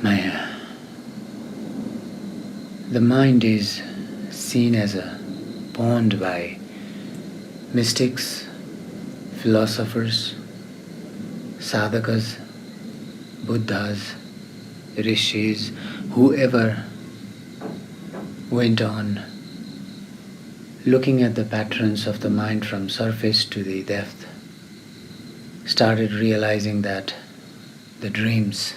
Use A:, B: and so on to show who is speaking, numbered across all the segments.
A: Maya. The mind is seen as a pond by mystics, philosophers, sadhakas, buddhas, rishis, whoever went on looking at the patterns of the mind from surface to the depth, started realizing that the dreams,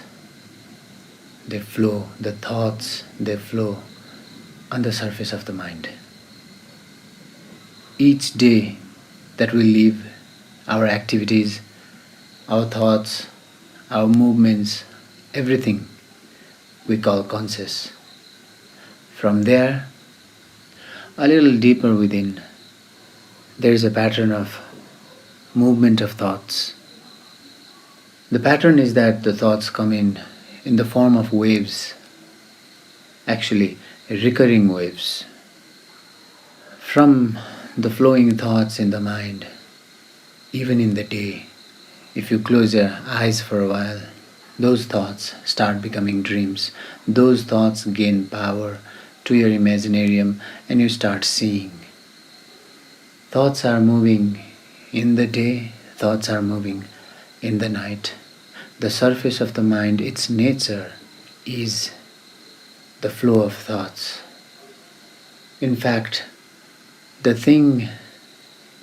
A: they flow, the thoughts, they flow on the surface of the mind. Each day that we live, our activities, our thoughts, our movements, everything we call conscious. From there, a little deeper within, there is a pattern of movement of thoughts. The pattern is that the thoughts come in the form of waves, actually recurring waves. From the flowing thoughts in the mind, even in the day, if you close your eyes for a while, those thoughts start becoming dreams. Those thoughts gain power to your imaginarium and you start seeing. Thoughts are moving in the day, thoughts are moving in the night. The surface of the mind, its nature is the flow of thoughts. In fact, the thing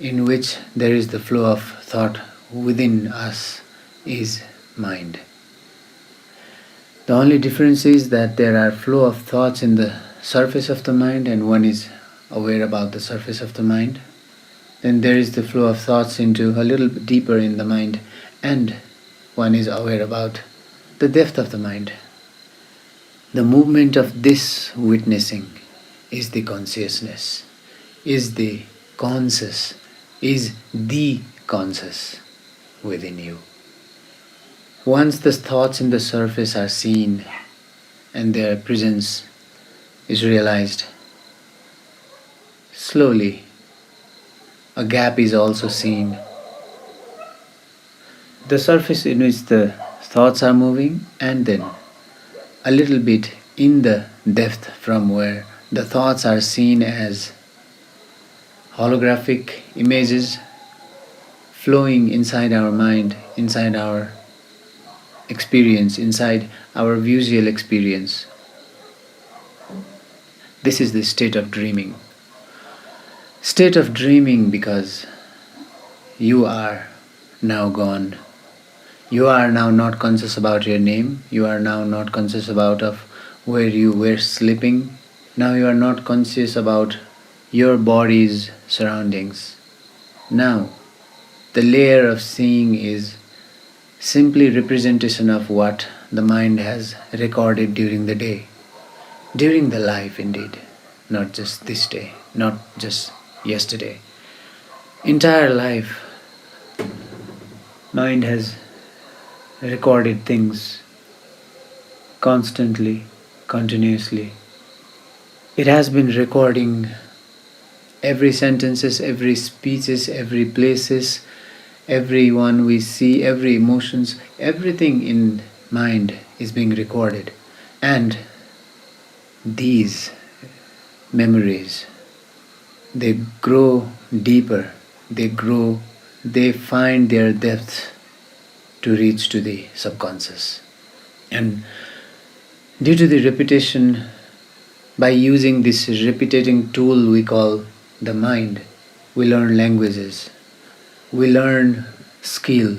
A: in which there is the flow of thought within us is mind. The only difference is that there are flow of thoughts in the surface of the mind and one is aware about the surface of the mind. Then there is the flow of thoughts into a little bit deeper in the mind and one is aware about the depth of the mind. The movement of this witnessing is the consciousness, is the conscious, is the conscious within you. Once the thoughts in the surface are seen and their presence is realized, slowly a gap is also seen. The surface in which the thoughts are moving and then a little bit in the depth from where the thoughts are seen as holographic images flowing inside our mind, inside our experience, inside our visual experience. This is the state of dreaming. State of dreaming because you are now gone. You are now not conscious about your name. You are now not conscious about of where you were sleeping. Now you are not conscious about your body's surroundings. Now, the layer of seeing is simply representation of what the mind has recorded during the day, during the life indeed, not just this day, not just yesterday. Entire life, mind has recorded things constantly, continuously. It has been recording every sentences, every speeches, every places, everyone we see, every emotions, everything in mind is being recorded. And these memories, they grow deeper, they find their depth to reach to the subconscious. And due to the repetition, by using this repeating tool we call the mind, we learn languages, we learn skill,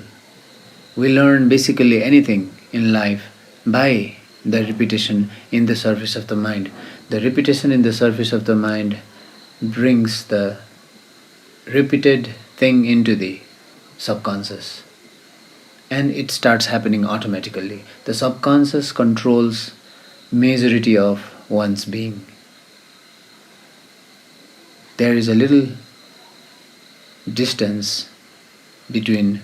A: we learn basically anything in life by the repetition in the surface of the mind. The repetition in the surface of the mind brings the repeated thing into the subconscious. And it starts happening automatically. The subconscious controls majority of one's being. There is a little distance between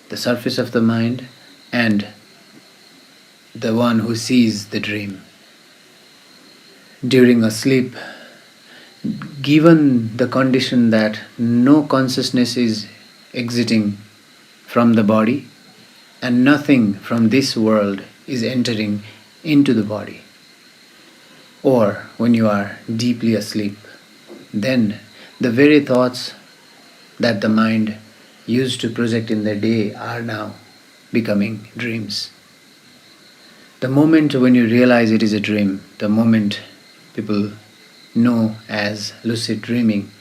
A: the surface of the mind and the one who sees the dream. During a sleep, given the condition that no consciousness is exiting from the body and nothing from this world is entering into the body. Or when you are deeply asleep, then the very thoughts that the mind used to project in the day are now becoming dreams. The moment when you realize it is a dream, the moment people know as lucid dreaming,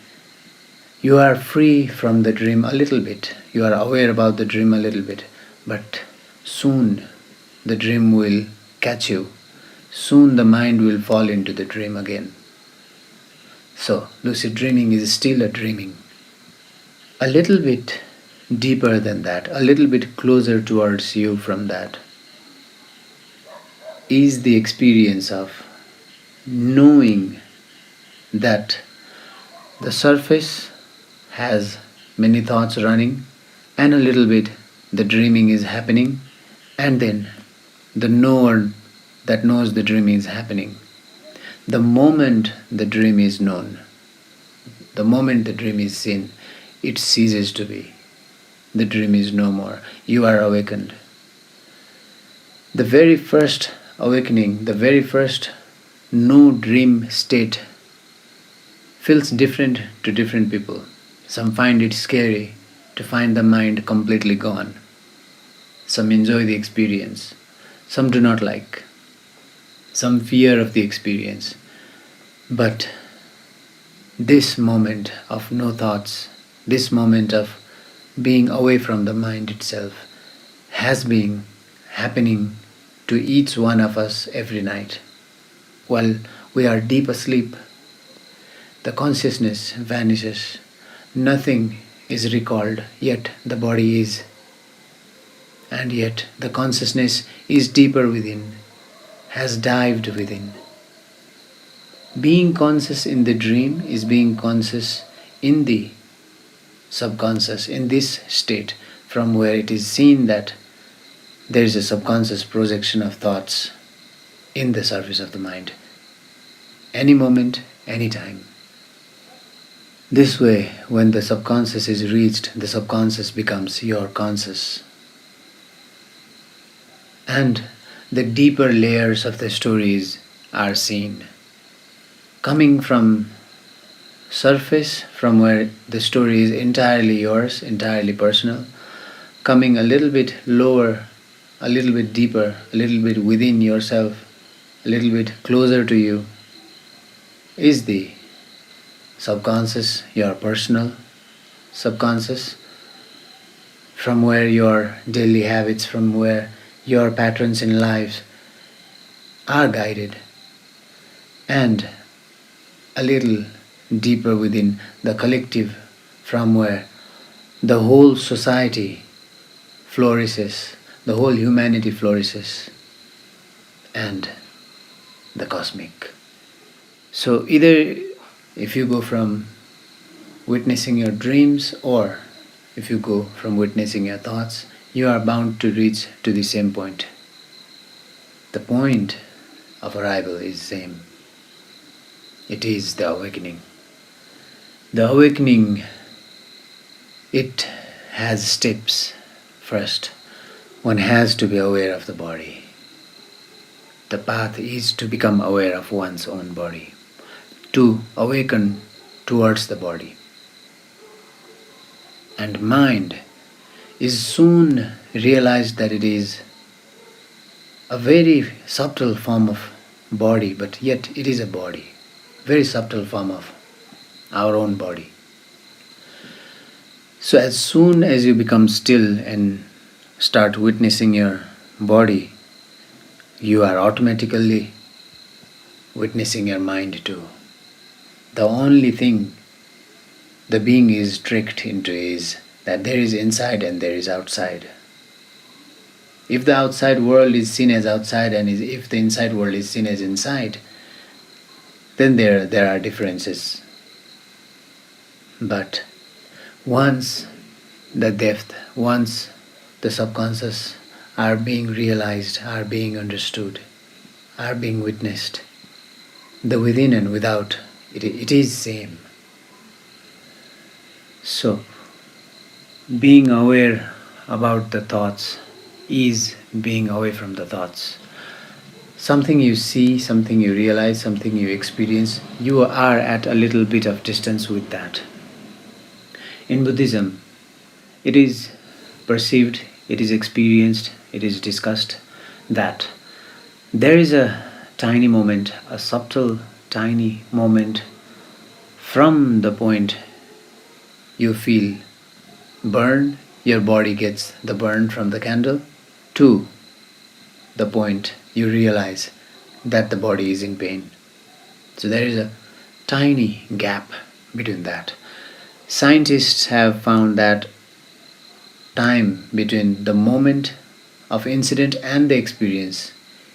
A: you are free from the dream a little bit. You are aware about the dream a little bit. But soon the dream will catch you. Soon the mind will fall into the dream again. So lucid dreaming is still a dreaming. A little bit deeper than that, a little bit closer towards you from that, is the experience of knowing that the surface has many thoughts running, and a little bit the dreaming is happening, and then the knower that knows the dream is happening. The moment the dream is known, the moment the dream is seen, it ceases to be. The dream is no more. You are awakened. The very first awakening, the very first no dream state feels different to different people. Some find it scary to find the mind completely gone. Some enjoy the experience. Some do not like. Some fear of the experience. But this moment of no thoughts, this moment of being away from the mind itself, has been happening to each one of us every night. While we are deep asleep, the consciousness vanishes. Nothing is recalled, yet the body is. And yet the consciousness is deeper within, has dived within. Being conscious in the dream is being conscious in the subconscious, in this state from where it is seen that there is a subconscious projection of thoughts in the surface of the mind. Any moment, any time. This way, when the subconscious is reached, the subconscious becomes your conscious. And the deeper layers of the stories are seen. Coming from surface, from where the story is entirely yours, entirely personal, coming a little bit lower, a little bit deeper, a little bit within yourself, a little bit closer to you, is the subconscious, your personal subconscious, from where your daily habits, from where your patterns in life are guided, and a little deeper within the collective, from where the whole society flourishes, the whole humanity flourishes, and the cosmic. So either if you go from witnessing your dreams, or if you go from witnessing your thoughts, you are bound to reach to the same point. The point of arrival is same. It is the awakening. The awakening, it has steps. First, one has to be aware of the body. The path is to become aware of one's own body, to awaken towards the body. And mind is soon realized that it is a very subtle form of body, but yet it is a body, very subtle form of our own body. So as soon as you become still and start witnessing your body, you are automatically witnessing your mind too. The only thing the being is tricked into is that there is inside and there is outside. If the outside world is seen as outside, and if the inside world is seen as inside, then there are differences. But once the depth, once the subconscious are being realized, are being understood, are being witnessed, the within and without, it is same. So, being aware about the thoughts is being away from the thoughts. something you see, something you realize, something you experience, you are at a little bit of distance with that. In Buddhism, it is perceived, it is experienced, it is discussed that there is a tiny moment, a subtle, tiny moment from the point you feel burn, your body gets the burn from the candle, to the point you realize that the body is in pain. So there is a tiny gap between that. Scientists have found that time between the moment of incident and the experience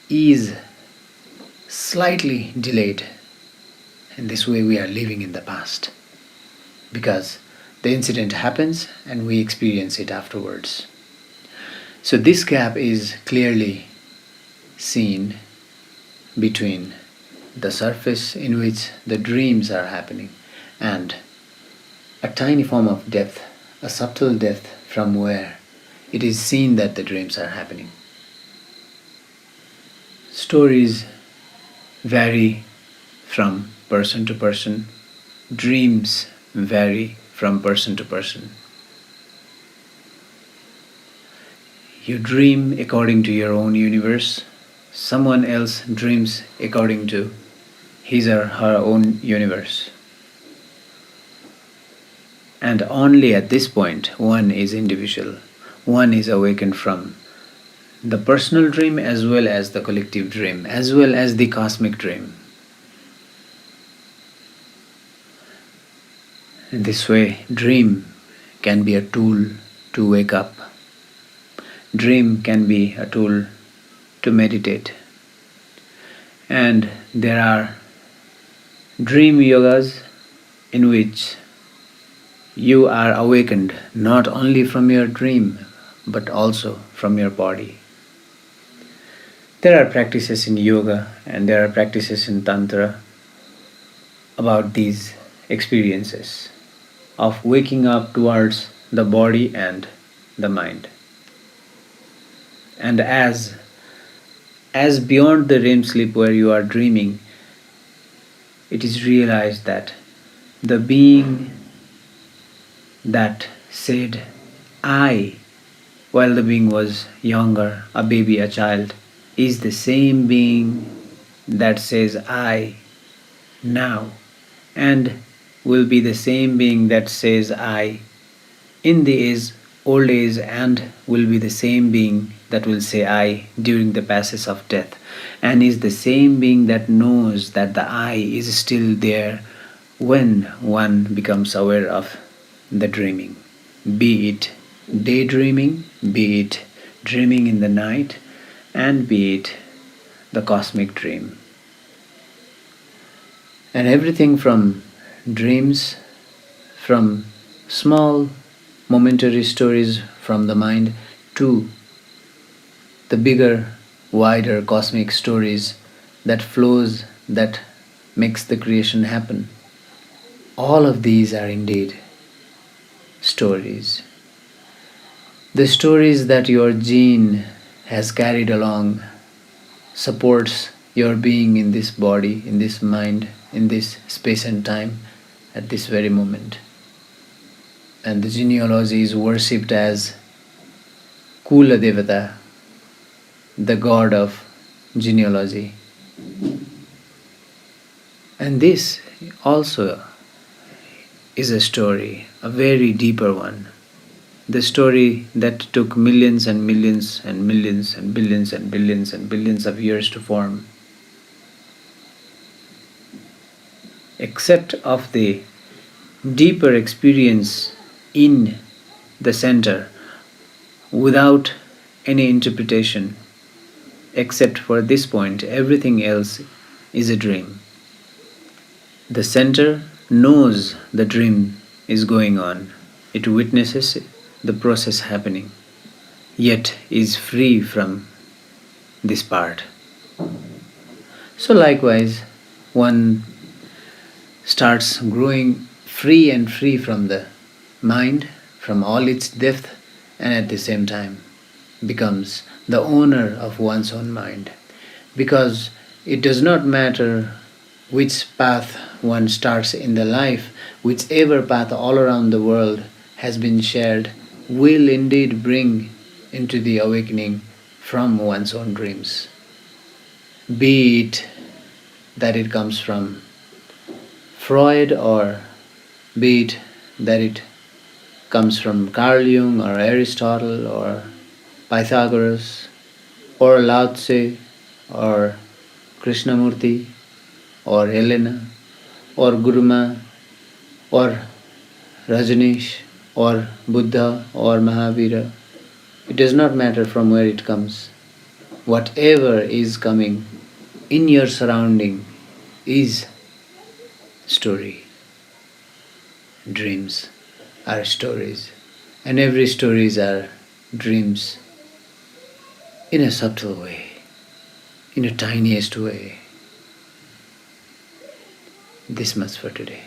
A: is slightly delayed. In this way we are living in the past, because the incident happens and we experience it afterwards. So this gap is clearly seen between the surface in which the dreams are happening and a tiny form of depth, a subtle depth from where it is seen that the dreams are happening. Stories vary from person to person. Dreams vary from person to person. You dream according to your own universe. Someone else dreams according to his or her own universe. And only at this point one is individual. One is awakened from the personal dream as well as the collective dream, as well as the cosmic dream. In this way, dream can be a tool to wake up. Dream can be a tool to meditate. And there are dream yogas in which you are awakened not only from your dream but also from your body. There are practices in yoga and there are practices in tantra about these experiences of waking up towards the body and the mind. And as beyond the REM sleep where you are dreaming, it is realized that the being that said I while the being was younger, a baby, a child, is the same being that says I now, and will be the same being that says I in the old age, and will be the same being that will say I during the passage of death, and is the same being that knows that the I is still there when one becomes aware of the dreaming, be it daydreaming, be it dreaming in the night, and be it the cosmic dream. And everything from dreams, from small momentary stories from the mind, to the bigger, wider cosmic stories that flows, that makes the creation happen. All of these are indeed stories. The stories that your gene has carried along supports your being in this body, in this mind, in this space and time at this very moment. And the genealogy is worshipped as Kula Devata, the god of genealogy. And this also is a story, a very deeper one. The story that took millions and millions and millions and billions and billions and billions of years to form. Except of the deeper experience in the center, without any interpretation, except for this point, everything else is a dream. The center knows the dream is going on. It witnesses the process happening, yet is free from this part. So likewise, one starts growing free and free from the mind, from all its depth, and at the same time becomes the owner of one's own mind, because it does not matter which path one starts in the life, whichever path all around the world has been shared will indeed bring into the awakening from one's own dreams. Be it that it comes from Freud, or be it that it comes from Carl Jung or Aristotle or Pythagoras or Lao Tse or Krishnamurti or Helena or Guruma or Rajneesh or Buddha or Mahavira. It does not matter from where it comes. Whatever is coming in your surrounding is story. Dreams are stories, and every stories are dreams in a subtle way, in a tiniest way. This much for today.